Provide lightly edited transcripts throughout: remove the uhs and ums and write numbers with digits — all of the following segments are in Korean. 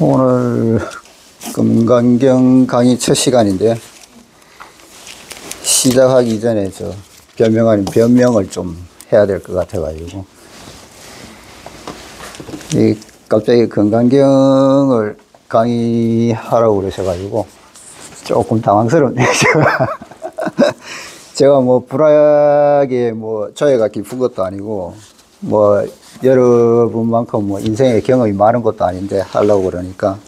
오늘 금강경 강의 첫 시간인데 시작하기 전에 변명 아닌 변명을 좀 해야 될 것 같아가지고 갑자기 금강경을 강의하라고 그러셔가지고 조금 당황스럽네요. 제가 뭐 불학에 뭐 저희가 깊은 것도 아니고 뭐 여러분만큼 뭐 인생의 경험이 많은 것도 아닌데 하려고 그러니까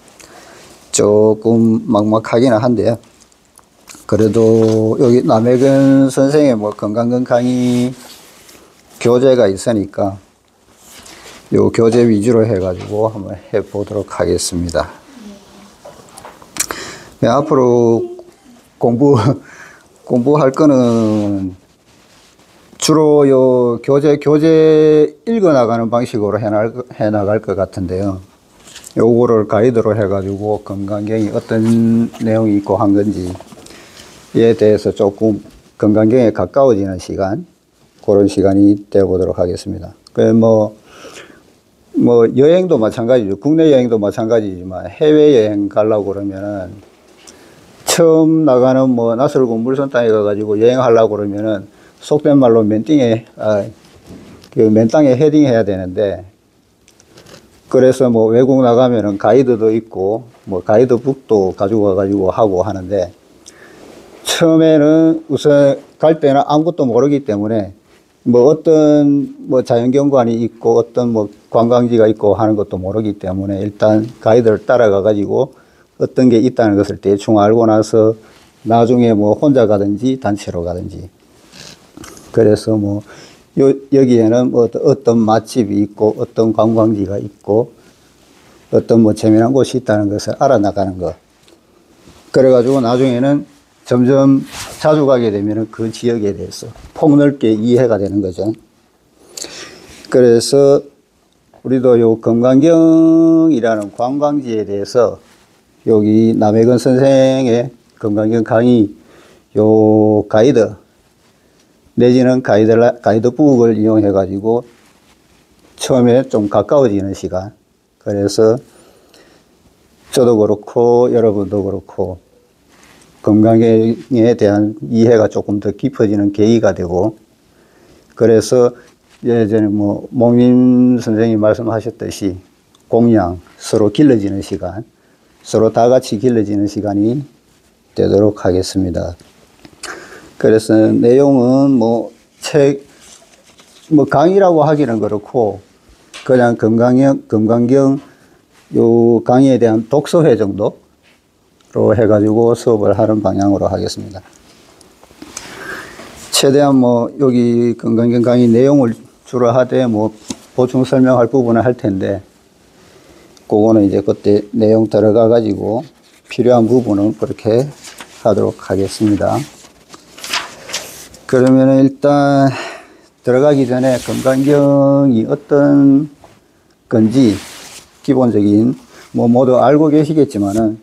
조금 막막하기는 한데요. 그래도 여기 남해근 선생의 뭐 건강건 강의 교재가 있으니까 요 교재 위주로 해가지고 한번 해보도록 하겠습니다. 네, 앞으로 공부할 거는 주로 요 교재 읽어나가는 방식으로 해나갈 것 같은데요. 요거를 가이드로 해가지고 건강경이 어떤 내용이 있고 한 건지에 대해서 조금 건강경에 가까워지는 시간, 그런 시간이 되어보도록 하겠습니다. 뭐 여행도 마찬가지죠. 국내 여행도 마찬가지지만 해외여행 가려고 그러면은 처음 나가는 뭐 낯설고 물선 땅에 가가지고 여행하려고 그러면은 속된 말로 맨땅에 헤딩해야 되는데, 그래서 뭐 외국 나가면은 가이드도 있고 뭐 가이드북도 가지고 가가지고 하고 하는데, 처음에는 우선 갈 때는 아무것도 모르기 때문에 뭐 어떤 뭐 자연경관이 있고 어떤 뭐 관광지가 있고 하는 것도 모르기 때문에 일단 가이드를 따라가 가지고 어떤 게 있다는 것을 대충 알고 나서 나중에 뭐 혼자 가든지 단체로 가든지, 그래서 뭐 여기에는 뭐 어떤 맛집이 있고 어떤 관광지가 있고 어떤 뭐 재미난 곳이 있다는 것을 알아나가는 것. 그래가지고 나중에는 점점 자주 가게 되면 그 지역에 대해서 폭넓게 이해가 되는 거죠. 그래서 우리도 요 금강경이라는 관광지에 대해서 여기 남해근 선생의 금강경 강의 요 가이드 내지는 가이드북을 이용해 가지고 처음에 좀 가까워지는 시간, 그래서 저도 그렇고 여러분도 그렇고 건강에 대한 이해가 조금 더 깊어지는 계기가 되고, 그래서 예전에 뭐 목림 선생님이 말씀하셨듯이 공양, 서로 길러지는 시간, 서로 다 같이 길러지는 시간이 되도록 하겠습니다. 그래서 내용은 뭐 강의라고 하기는 그렇고 그냥 금강경 요 강의에 대한 독서회 정도로 해가지고 수업을 하는 방향으로 하겠습니다. 최대한 뭐 여기 금강경 강의 내용을 주로 하되 뭐 보충 설명할 부분은 할 텐데, 그거는 이제 그때 내용 들어가 가지고 필요한 부분은 그렇게 하도록 하겠습니다. 그러면 일단 들어가기 전에 금강경이 어떤 건지 기본적인 뭐 모두 알고 계시겠지만은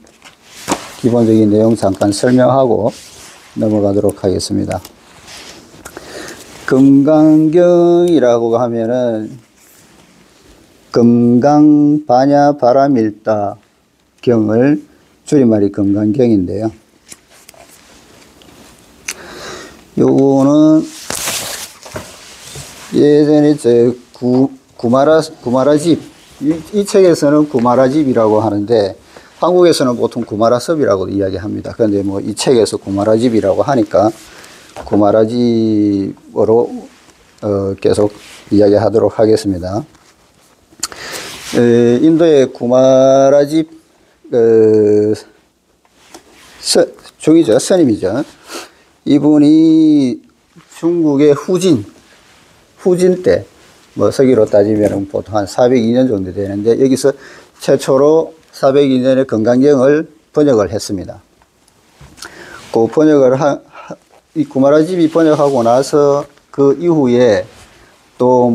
기본적인 내용 잠깐 설명하고 넘어가도록 하겠습니다. 금강경이라고 하면은 금강 반야 바라밀다 경을 줄임말이 금강경인데요. 요거는 예전에 구마라집, 이 책에서는 구마라집이라고 하는데 한국에서는 보통 구마라섭이라고 이야기합니다. 그런데 뭐 이 책에서 구마라집이라고 하니까 구마라집으로 계속 이야기하도록 하겠습니다. 인도의 구마라집 중이죠, 스님이죠. 이분이 중국의 후진 때, 뭐 서기로 따지면 보통 한 402년 정도 되는데, 여기서 최초로 402년에 금강경을 번역을 했습니다. 그 번역을 이 구마라집이 번역하고 나서 그 이후에 또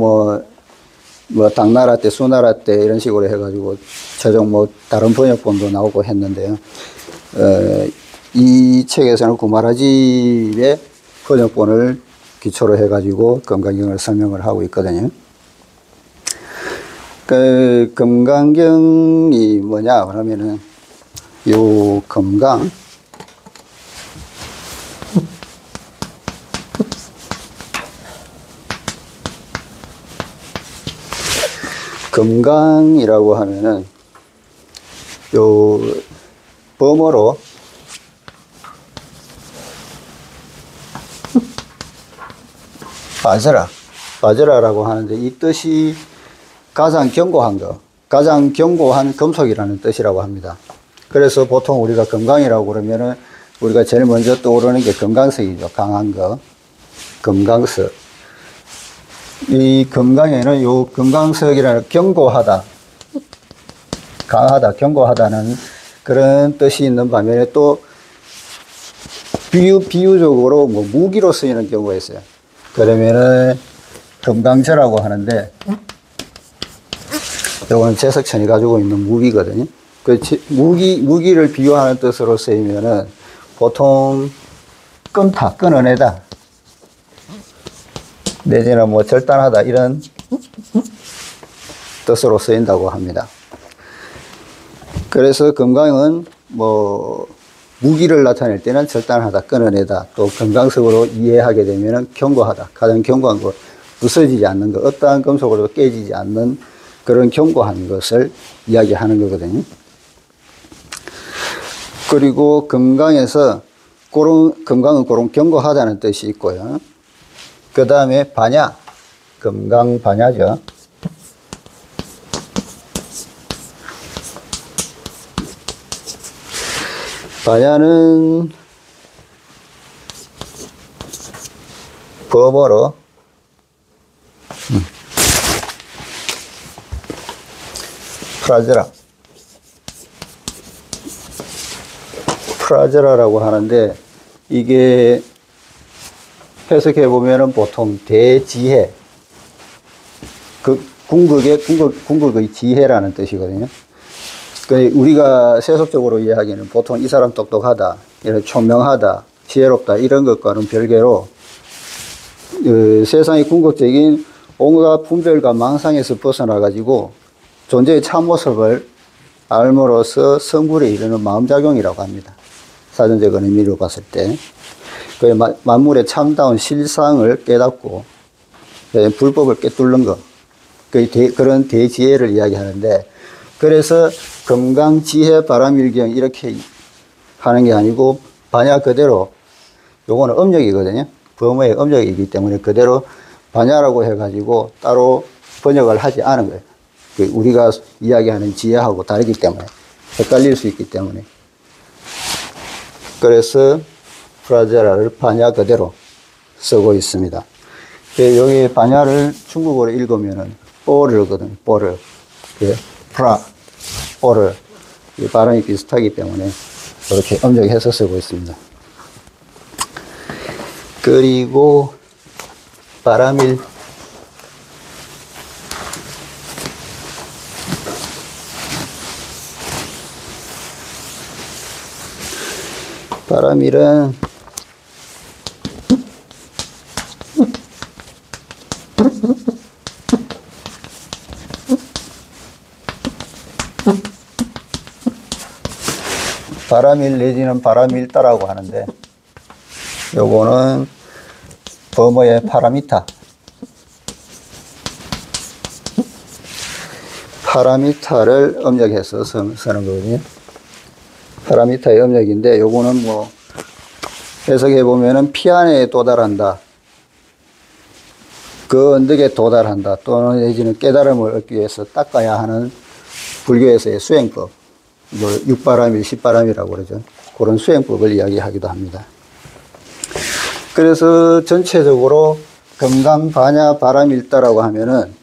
뭐 당나라 때, 수나라 때 이런 식으로 해가지고 최종 뭐 다른 번역본도 나오고 했는데요. 이 책에서는 구마라집의 번역본을 기초로 해가지고 금강경을 설명을 하고 있거든요. 그 금강경이 뭐냐 그러면은 요 금강이라고 하면은 요 범어로 빠져라라고 하는데 이 뜻이 가장 견고한 거, 가장 견고한 금속이라는 뜻이라고 합니다. 그래서 보통 우리가 금강이라고 그러면은 우리가 제일 먼저 떠오르는 게 금강석이죠. 강한 거, 금강석. 이 금강에는 요 금강석이라는 견고하다, 강하다, 견고하다는 그런 뜻이 있는 반면에 또 비유적으로 뭐 무기로 쓰이는 경우가 있어요. 그러면은 금강저라고 하는데 이거는 제석천이 가지고 있는 무기거든요. 그 무기를 비유하는 뜻으로 쓰이면은 보통 끊어내다 내지는 뭐 절단하다 이런 뜻으로 쓰인다고 합니다. 그래서 금강은 뭐 무기를 나타낼 때는 절단하다, 끊어내다, 또 금강석으로 이해하게 되면은 견고하다, 가장 견고한 것, 부서지지 않는 것, 어떠한 금속으로도 깨지지 않는 그런 견고한 것을 이야기하는 거거든요. 그리고 금강은 그런 견고하다는 뜻이 있고요. 그 다음에 반야, 금강 반야죠. 반야는 범어로 프라저라라고 하는데 이게 해석해 보면은 보통 대지혜, 그 궁극의 지혜라는 뜻이거든요. 우리가 세속적으로 이해하기에는 보통 이 사람 똑똑하다, 이런 총명하다, 지혜롭다 이런 것과는 별개로 세상의 궁극적인 온갖 분별과 망상에서 벗어나 가지고 존재의 참모습을 알므로써 성불에 이르는 마음작용이라고 합니다. 사전적 의미로 봤을 때 만물의 참다운 실상을 깨닫고 불법을 깨뚫는 것, 그런 대지혜를 이야기하는데, 그래서 금강지혜 바람일경 이렇게 하는 게 아니고 반야 그대로, 요거는 음력이거든요. 범어의 음력이기 때문에 그대로 반야라고 해가지고 따로 번역을 하지 않은 거예요. 우리가 이야기하는 지혜하고 다르기 때문에, 헷갈릴 수 있기 때문에. 그래서 프라제라를 반야 그대로 쓰고 있습니다. 여기 반야를 중국어로 읽으면은 뽀르거든요. 뽀르. 뽀르. 발음이 비슷하기 때문에 이렇게 음력해서 쓰고 있습니다. 그리고 바람일. 바람일은 바람일 내지는 바람일다라고 하는데, 요거는 범어의 파라미타를 음력해서 쓰는 거거든요. 파라미타의 음력인데, 요거는 뭐 해석해 보면은 피안에 도달한다, 그 언덕에 도달한다, 또는 내지는 깨달음을 얻기 위해서 닦아야 하는 불교에서의 수행법, 뭐 6바람일, 10바람이라고 그러죠. 그런 수행법을 이야기하기도 합니다. 그래서 전체적으로 금강, 반야, 바람일다라고 하면은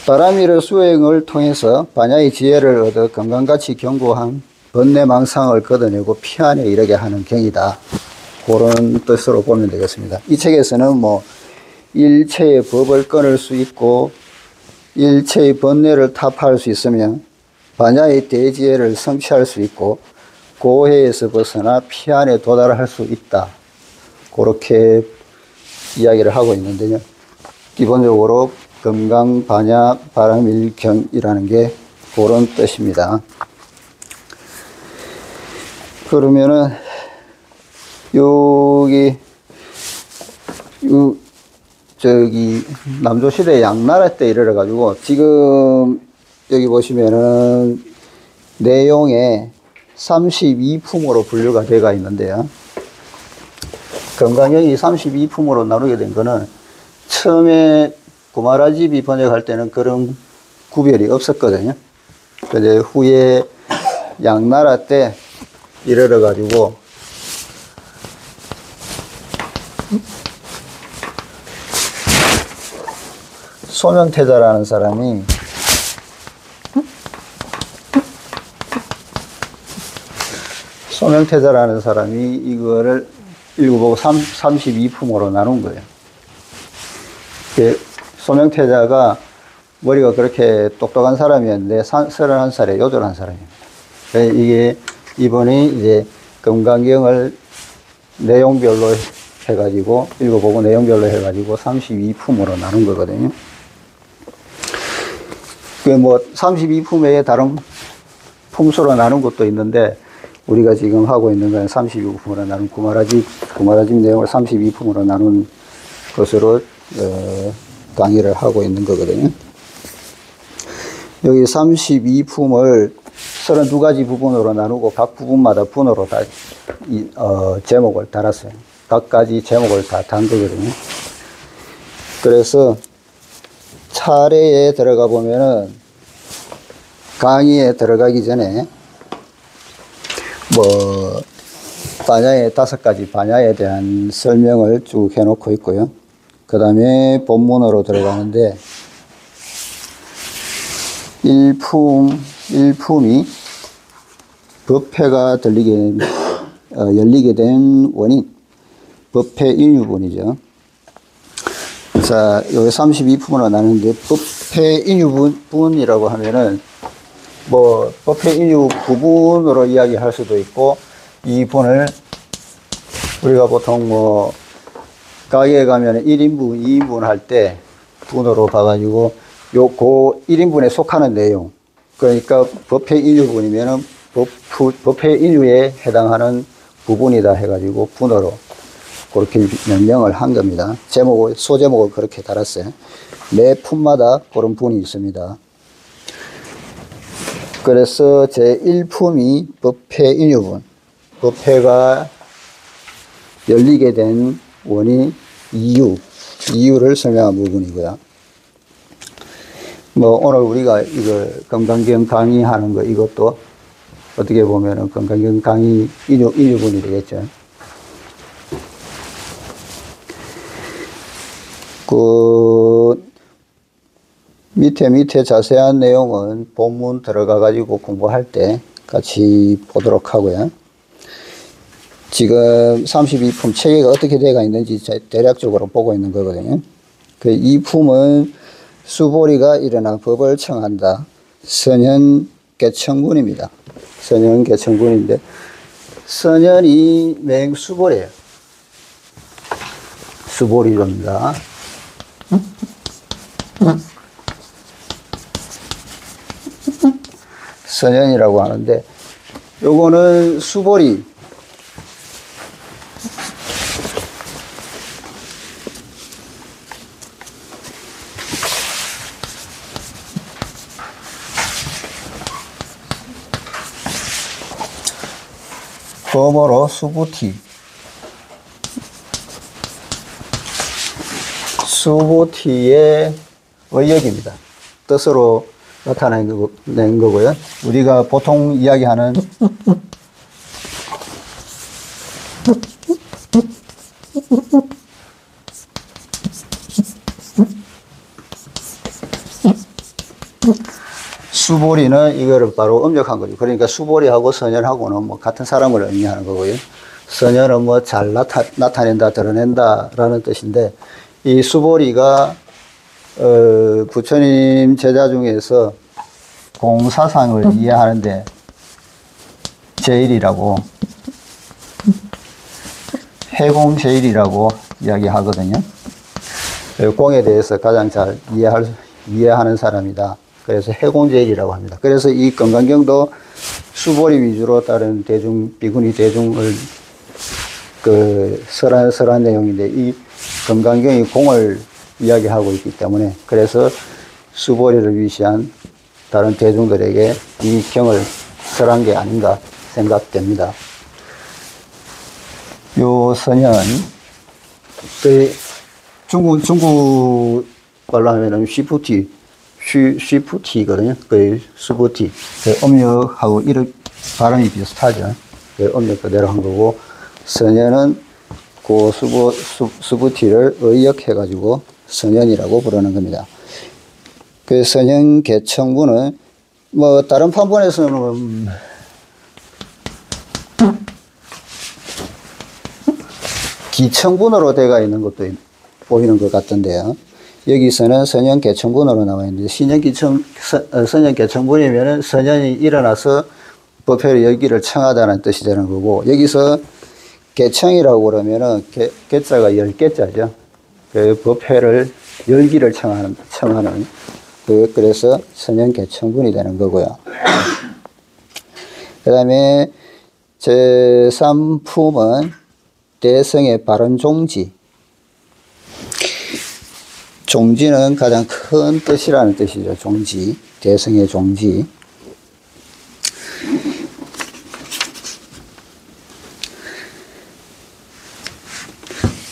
바람일의 수행을 통해서 반야의 지혜를 얻어 금강같이 견고한 번뇌망상을 걷어내고 피안에 이르게 하는 경이다. 그런 뜻으로 보면 되겠습니다. 이 책에서는 뭐 일체의 법을 끊을 수 있고 일체의 번뇌를 타파할 수 있으면 반야의 대지혜를 성취할 수 있고 고해에서 벗어나 피안에 도달할 수 있다. 그렇게 이야기를 하고 있는데요. 기본적으로 건강, 반야, 바람일경이라는 게 그런 뜻입니다. 그러면은 여기 저기 남조시대 양나라 때 이르러 가지고 지금 여기 보시면은 내용에 32품으로 분류가 되어 있는데요. 건강경이 32품으로 나누게 된 거는 처음에 구마라집이 번역할 때는 그런 구별이 없었거든요. 근데 후에 양나라 때 이르러 가지고 소명태자라는 사람이 이거를 읽어보고 32품으로 나눈 거예요. 소명태자가 머리가 그렇게 똑똑한 사람이었는데 31살에 요절한 사람입니다. 이게 이번에 이제 건강경을 내용별로 해가지고 읽어보고 내용별로 해가지고 32품으로 나눈 거거든요. 그 뭐 32품 외에 다른 품수로 나눈 것도 있는데 우리가 지금 하고 있는 건 32품으로 나눈 구마라집 내용을 32품으로 나눈 것으로 강의를 하고 있는 거거든요. 여기 32품을 32가지 부분으로 나누고 각 부분마다 분으로 다 제목을 달았어요. 각가지 제목을 다 단 거거든요. 그래서 차례에 들어가 보면은 강의에 들어가기 전에 뭐 반야의 5가지 반야에 대한 설명을 쭉 해놓고 있고요. 그 다음에 본문으로 들어가는데 일품이 법회가 열리게 된 원인, 법회 인유분이죠. 자, 여기 32품으로 나누는데 법회 인유분이라고 하면은 뭐 법회 인유 부분으로 이야기할 수도 있고 이 분을 우리가 보통 뭐 가게에 가면 1인분, 2인분 할 때 분으로 봐가지고 고 1인분에 속하는 내용, 그러니까 법회 인유분이면은 법회 인유에 해당하는 부분이다 해가지고 분으로 그렇게 명명을 한 겁니다. 소제목을 그렇게 달았어요. 매 품마다 그런 분이 있습니다. 그래서 제1품이 법회 인유분, 법회가 열리게 된 원인, 이유를 설명한 부분이고요. 뭐 오늘 우리가 이걸 건강경 강의하는 거 이것도 어떻게 보면은 건강경 강의 인유분이 되겠죠. 그 밑에 자세한 내용은 본문 들어가 가지고 공부할 때 같이 보도록 하고요. 지금 32품 체계가 어떻게 되어 있는지 대략적으로 보고 있는 거거든요. 이 품은 수보리가 일어나 법을 청한다. 선현개청문입니다. 선현개청문인데 선현이 맹수보리예요. 수보리입니다. 선현이라고 하는데 요거는 수보리 범어로 수보티의 의역입니다. 뜻으로 나타낸 거고요. 우리가 보통 이야기하는 수보리는 이거를 바로 음력한 거죠. 그러니까 수보리하고 선현하고는 뭐 같은 사람을 의미하는 거고요. 선현은 뭐 잘 나타낸다, 드러낸다 라는 뜻인데 이 수보리가 부처님 제자 중에서 공사상을 이해하는데 제일이라고 해공제일이라고 이야기하거든요. 공에 대해서 가장 잘 이해하는 사람이다. 그래서 해공제일이라고 합니다. 그래서 이 건강경도 수보리 위주로 다른 비구니 대중을 설한 내용인데, 이 건강경이 공을 이야기하고 있기 때문에, 그래서 수보리를 위시한 다른 대중들에게 이 경을 설한 게 아닌가 생각됩니다. 요 선현, 중국 말로 하면은 쉬푸티거든요. 수부티. 음력하고 이름 발음이 비슷하죠. 음력 그대로 한 거고, 선현은 그 수부티를 의역해가지고 선현이라고 부르는 겁니다. 그 선현 개청부는 뭐 다른 판본에서는 기청분으로 되어 있는 것도 보이는 것 같던데요. 여기서는 선현 개청분으로 나와 있는데, 선현 개청분이면은 선현이 일어나서 법회를 열기를 청하다는 뜻이 되는 거고, 여기서 개청이라고 그러면은 개자가 10개자죠. 그 법회를 열기를 청하는 그래서 선현 개청분이 되는 거고요. 그 다음에 제3품은 대성의 바른 종지. 종지는 가장 큰 뜻이라는 뜻이죠. 종지. 대성의 종지.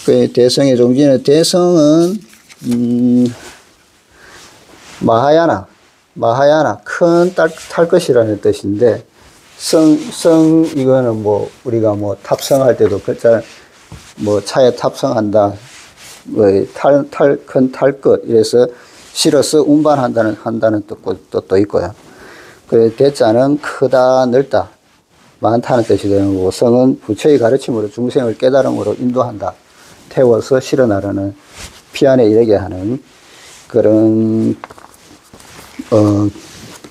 그 대성의 종지는, 대성은 마하야나 큰 탈 것이라는 뜻인데, 이거는 뭐 우리가 뭐 탑승할 때도 글자 뭐 차에 탑승한다, 큰 탈 것, 이래서 실어서 운반한다는 뜻도 있고요. 그 대자는 크다, 넓다, 많다는 뜻이 되는 거고, 성은 부처의 가르침으로 중생을 깨달음으로 인도한다, 태워서 실어 나르는, 피안에 이르게 하는 그런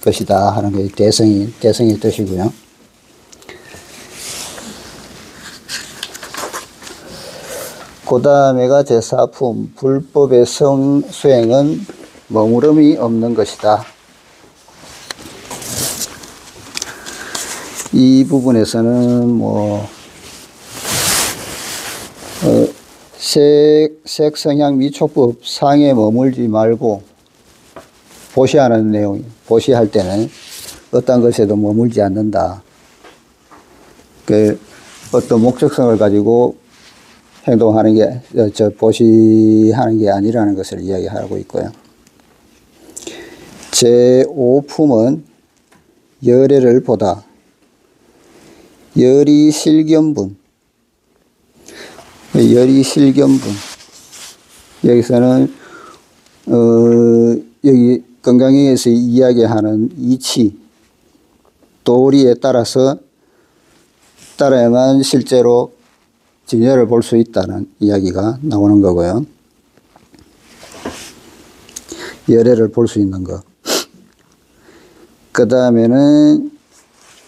것이다 하는 게 대성의 뜻이고요. 그 다음에가 제4품, 불법의 수행은 머무름이 없는 것이다. 이 부분에서는 뭐 색성향 미촉법 상에 머물지 말고, 보시하는 내용이, 보시할 때는 어떤 것에도 머물지 않는다. 어떤 목적성을 가지고 행동하는 게, 보시하는 게 아니라는 것을 이야기하고 있고요. 제5품은 열애를 보다. 열이 실견분. 여기서는, 여기 건강경에서 이야기하는 이치, 도리에 따라야만 실제로 진열을 볼 수 있다는 이야기가 나오는 거고요. 열애를 볼 수 있는 것. 그 다음에는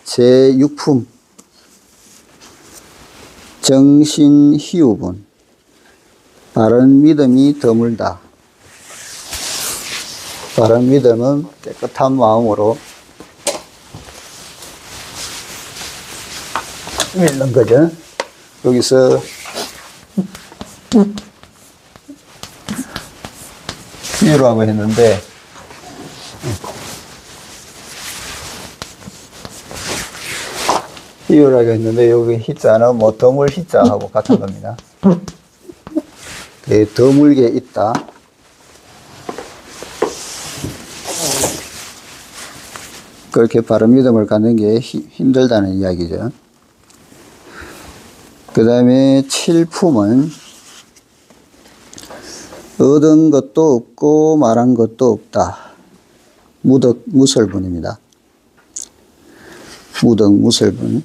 제6품, 정신희우분. 바른 믿음이 드물다. 바른 믿음은 깨끗한 마음으로 믿는 거죠. 여기서 비유라고 했는데, 여기 희자는 뭐 드물 희자하고 같은 겁니다. 드물게 있다. 그렇게 바른 믿음을 갖는 게 힘들다는 이야기죠. 그 다음에 7품은 얻은 것도 없고 말한 것도 없다. 무설분입니다. 무설분.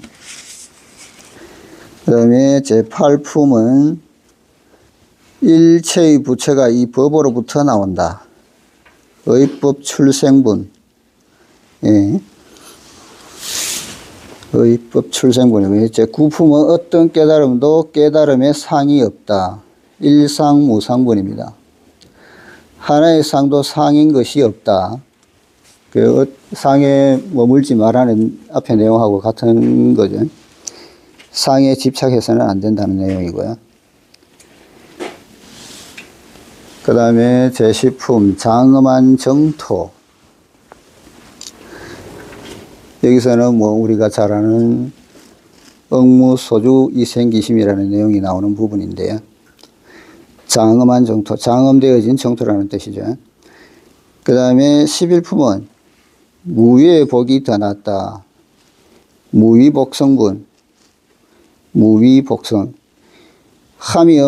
그 다음에 제8품은 일체의 부처가 이 법으로부터 나온다. 의법 출생분. 예. 의법 출생분이고요. 제9품은 어떤 깨달음도 깨달음의 상이 없다. 일상무상분입니다. 하나의 상도 상인 것이 없다. 그 상에 머물지 말라는 앞에 내용하고 같은 거죠. 상에 집착해서는 안 된다는 내용이고요. 그 다음에 제10품 장엄한 정토. 여기서는 뭐 우리가 잘 아는 억무소주 이생기심이라는 내용이 나오는 부분인데요. 장엄한 정토, 장엄되어진 정토라는 뜻이죠. 그 다음에 11품은 무위의 복이 더 낫다. 무위복성분, 무위복성. 함이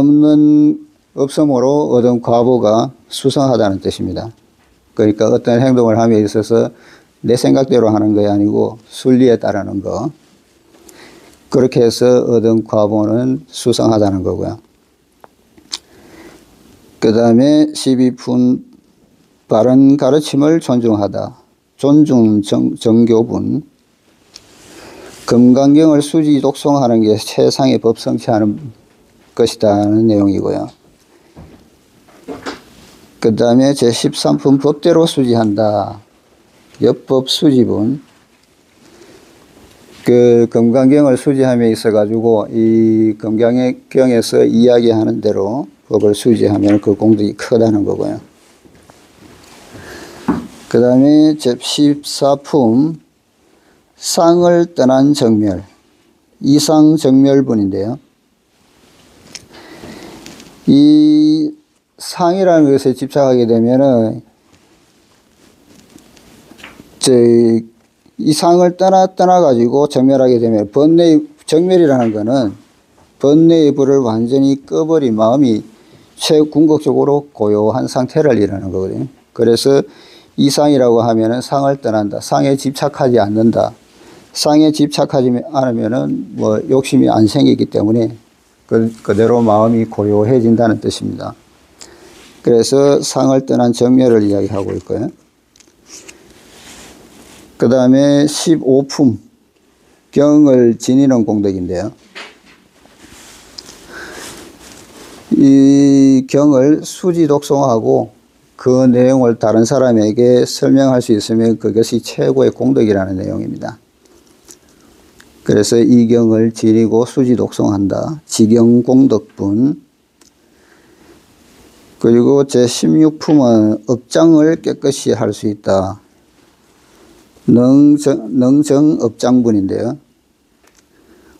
없음으로 얻은 과보가 수성하다는 뜻입니다. 그러니까 어떤 행동을 함에 있어서 내 생각대로 하는 게 아니고 순리에 따르는 거. 그렇게 해서 얻은 과보는 수성하다는 거고요. 그 다음에 12품 바른 가르침을 존중하다. 존중 정교분. 금강경을 수지 독송하는 게 세상의 법성치 않은 것이다는 내용이고요. 그 다음에 제13품 법대로 수지한다. 엽법 수지분. 그 금강경을 수지함에 있어 가지고 이 금강경에서 이야기하는 대로 법을 수지하면 그 공덕이 크다는 거고요. 그 다음에 제14품 상을 떠난 정멸. 이상정멸분인데요. 이 상이라는 것에 집착하게 되면은 이 상을 떠나가지고 정멸하게 되면 정멸이라는 거는 번뇌의 불을 완전히 꺼버린 마음이 최궁극적으로 고요한 상태를 이루는 거거든요. 그래서 이상이라고 하면은 상을 떠난다. 상에 집착하지 않는다. 상에 집착하지 않으면은 뭐 욕심이 안 생기기 때문에 그대로 마음이 고요해진다는 뜻입니다. 그래서 상을 떠난 정멸을 이야기하고 있고요. 그 다음에 15품 경을 지니는 공덕인데요. 이 경을 수지 독송하고 그 내용을 다른 사람에게 설명할 수 있으면 그것이 최고의 공덕이라는 내용입니다. 그래서 이 경을 지니고 수지 독송한다. 지경공덕분. 그리고 제16품은 업장을 깨끗이 할 수 있다. 능정업장분인데요.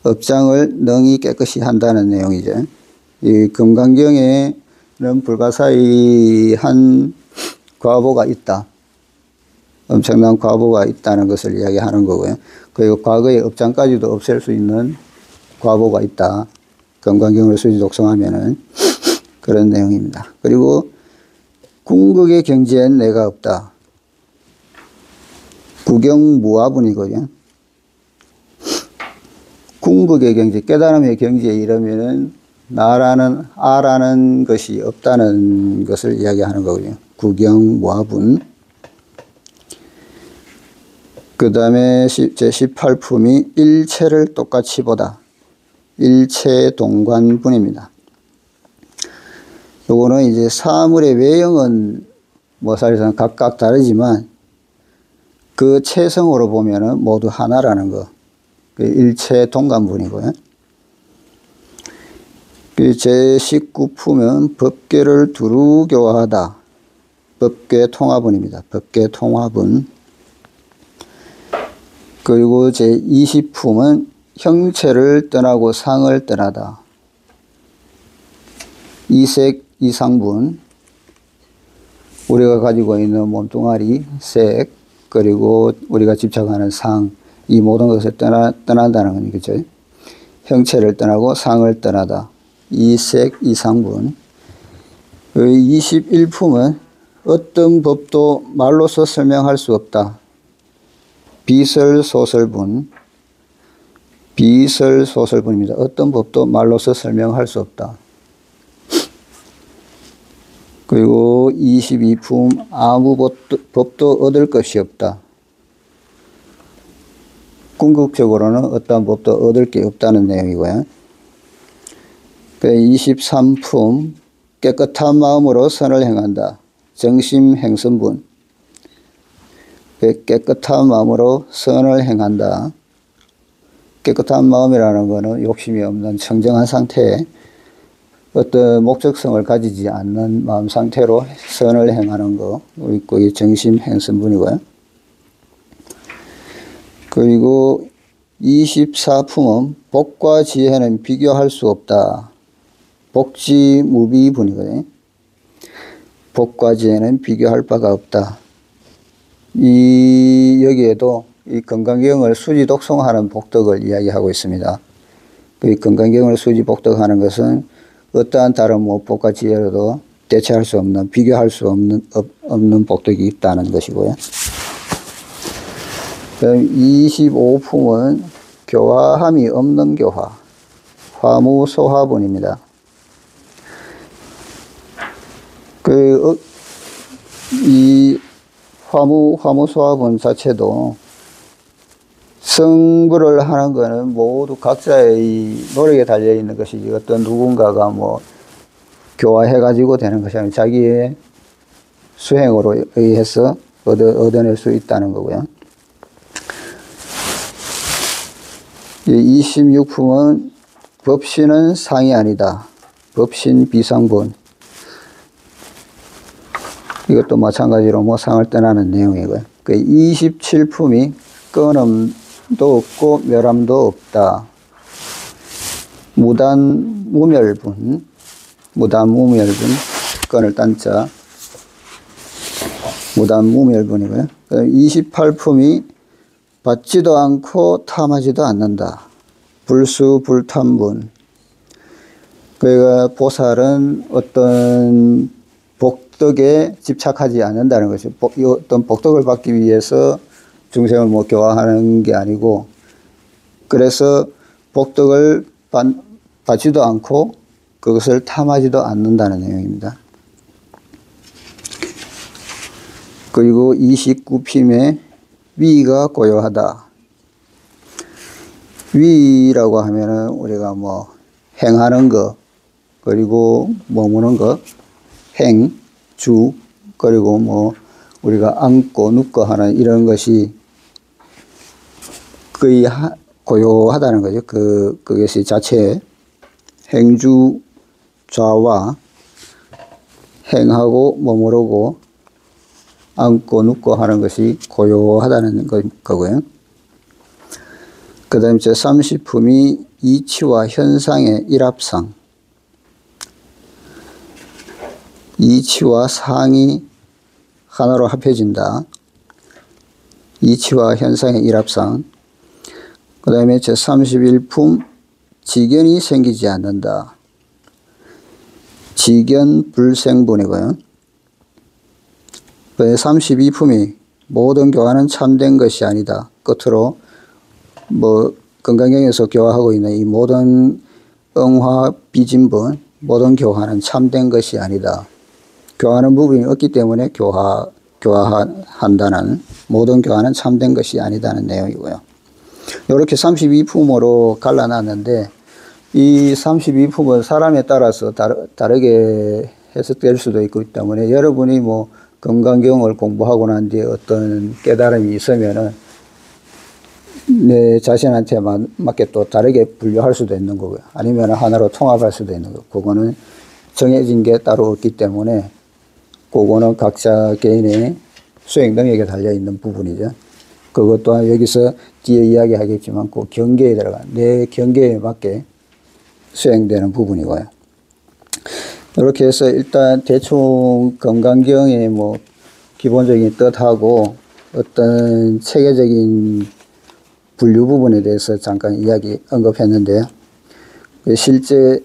업장을 능히 깨끗이 한다는 내용이죠. 이 금강경에는 불가사의한 과보가 있다. 엄청난 과보가 있다는 것을 이야기하는 거고요. 그리고 과거의 업장까지도 없앨 수 있는 과보가 있다. 금강경을 수지 독송하면은 그런 내용입니다. 그리고 궁극의 경지엔 내가 없다. 구경무화분이거든요. 궁극의 경지, 깨달음의 경지에 이르면은 아라는 것이 없다는 것을 이야기하는 거거든요. 구경무화분. 그 다음에 제18품이 일체를 똑같이 보다. 일체동관분입니다. 요거는 이제 사물의 외형은 뭐 사실상 각각 다르지만 그 체성으로 보면은 모두 하나라는 거. 그 일체동관분이고요. 제19품은 법계를 두루 교화하다. 법계통화분입니다. 법계통화분. 그리고 제20품은 형체를 떠나고 상을 떠나다. 이색, 이상분. 우리가 가지고 있는 몸뚱아리, 색, 그리고 우리가 집착하는 상, 이 모든 것을 떠난다는 거죠. 형체를 떠나고 상을 떠나다. 이색, 이상분. 21품은 어떤 법도 말로서 설명할 수 없다. 비설소설분. 비설소설분입니다. 어떤 법도 말로서 설명할 수 없다. 그리고 22품 아무 법도 얻을 것이 없다. 궁극적으로는 어떠한 법도 얻을 게 없다는 내용이고요. 23품 깨끗한 마음으로 선을 행한다. 정심행선분. 깨끗한 마음으로 선을 행한다. 깨끗한 마음이라는 것은 욕심이 없는 청정한 상태에 어떤 목적성을 가지지 않는 마음 상태로 선을 행하는 거 있고, 이 정심행선분이고요. 그리고 24품은 복과 지혜는 비교할 수 없다. 복지무비분이거든요. 복과 지혜는 비교할 바가 없다. 여기에도 이 건강경을 수지독송하는 복덕을 이야기하고 있습니다. 이 건강경을 수지복덕하는 것은 어떠한 다른 복과 지혜로도 대체할 수 없는, 비교할 수 없는 복덕이 있다는 것이고요. 그럼 25품은 교화함이 없는 교화, 화무소화분입니다. 이 화무소화분 자체도 성불을 하는 것은 모두 각자의 노력에 달려있는 것이지, 어떤 누군가가 교화해가지고 되는 것이 아니라 자기의 수행으로 의해서 얻어낼 수 있다는 거고요. 26품은 법신은 상이 아니다. 법신 비상분. 이것도 마찬가지로 상을 떠나는 내용이고요. 27품이 끊음도 없고 멸함도 없다. 무단무멸분. 무단무멸분. 끊을 딴자. 무단무멸분이고요. 28품이 받지도 않고 탐하지도 않는다. 불수불탐분. 그러니까 보살은 어떤 복덕에 집착하지 않는다는 것이죠. 어떤 복덕을 받기 위해서 중생을 교화하는 게 아니고, 그래서 복덕을 받지도 않고 그것을 탐하지도 않는다는 내용입니다. 그리고 29품에 위가 고요하다. 위라고 하면은 우리가 행하는 것, 그리고 머무는 것, 행, 주, 그리고 우리가 앉고 눕고 하는 이런 것이 거의 고요하다는 거죠. 그것이 자체 행주 좌와 행하고 머무르고 앉고 눕고 하는 것이 고요하다는 거고요. 그 다음에 제30품이 이치와 현상의 일합상. 이치와 상이 하나로 합해진다. 이치와 현상의 일합상. 그 다음에 제31품 지견이 생기지 않는다. 지견 불생분이고요. 그 32품이 모든 교화는 참된 것이 아니다. 끝으로 건강경에서 교화하고 있는 이 모든 응화 비진분, 모든 교화는 참된 것이 아니다. 교화하는 부분이 없기 때문에 교화한다는, 모든 교화는 참된 것이 아니다는 내용이고요. 이렇게 32품으로 갈라놨는데, 이 32품은 사람에 따라서 다르게 해석될 수도 있기 때문에, 여러분이 건강경을 공부하고 난 뒤에 어떤 깨달음이 있으면은 내 자신한테 맞게 또 다르게 분류할 수도 있는 거고요. 아니면 하나로 통합할 수도 있는 거고, 그거는 정해진 게 따로 없기 때문에 그거는 각자 개인의 수행 능력에 달려있는 부분이죠. 그것 또한 여기서 뒤에 이야기하겠지만 그 경계에 내 경계에 맞게 수행되는 부분이고요. 이렇게 해서 일단 대충 건강경의 기본적인 뜻하고 어떤 체계적인 분류 부분에 대해서 잠깐 언급했는데요. 실제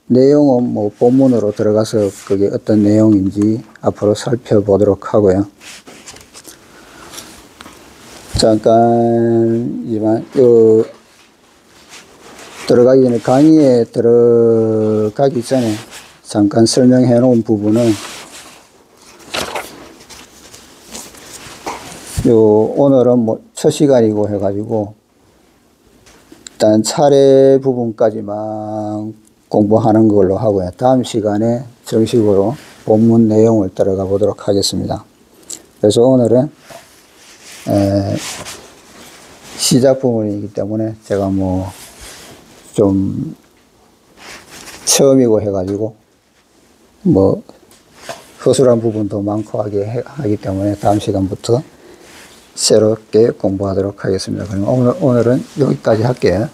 내용은 본문으로 들어가서 그게 어떤 내용인지 앞으로 살펴보도록 하고요. 잠깐이지만 들어가기 전에, 강의에 들어가기 전에 잠깐 설명해 놓은 부분은 오늘은 첫 시간이고 해가지고 일단 차례 부분까지만 공부하는 걸로 하고요. 다음 시간에 정식으로 본문 내용을 따라가 보도록 하겠습니다. 그래서 오늘은 시작 부분이기 때문에 제가 뭐 좀 처음이고 해가지고 뭐 허술한 부분도 많고 하기 때문에 다음 시간부터 새롭게 공부하도록 하겠습니다. 그럼 오늘은 여기까지 할게요.